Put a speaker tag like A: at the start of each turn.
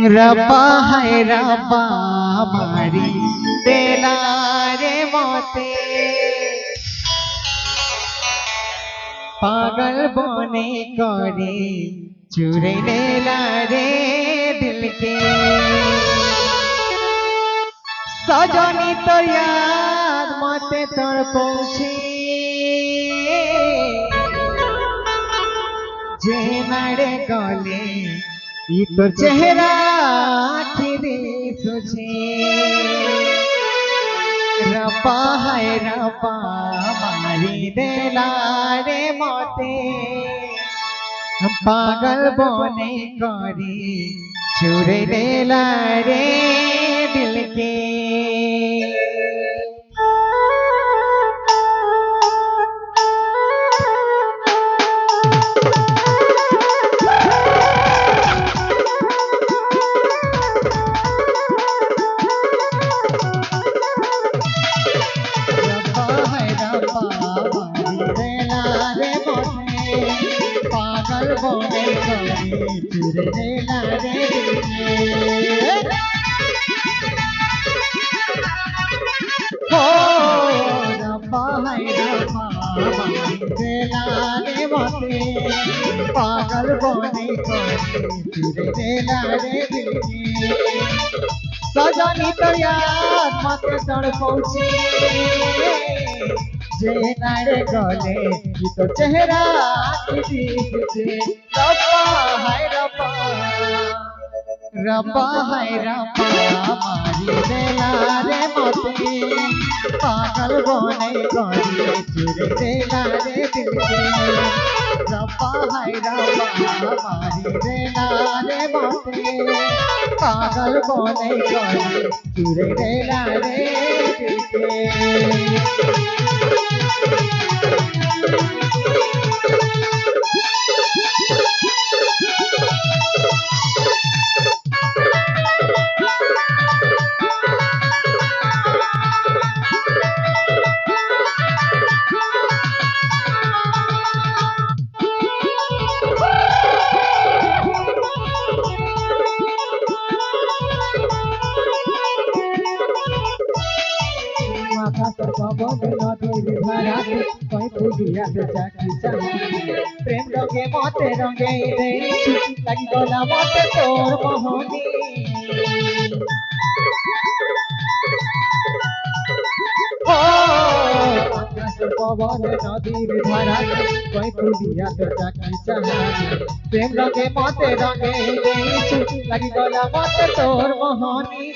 A: रब्बा है रब्बा मारी देला रे मोते पागल बने करे चुरे लेला रे दिल के सजनी तो याद मते तोर पहुंची जे मारे गले ई तो चेहरा आखिरी तुझे रब्बा है रब्बा मारी देला रे मोते पागल बने करी चुरे लेला रे दिल के पागल बने करी चुरे लेला रे हो रब्बा है रब्बा देला रे मोते पागल बने करी चुरे लेला रे दिल के सजनी तो याद मते तड़ पहुंची जे नारे गले ये तो चेहरा आखिरी तुझे रब्बा है रब्बा रब्बा है रब्बा मारी देला रे मोते पागल बने गले चुरे देला रे दिल के रब्बा है रब्बा मारी देला रे मोते पागल बने गले चुरे देला रे दिल के प्रेम रंगे मते रंगे लगी गला मते तोर मोहनी पवन नदी धारा कोई फूलिया तो चाकी चाहा प्रेम रंगे मते रंगे लगी गला मते तोर मोहनी।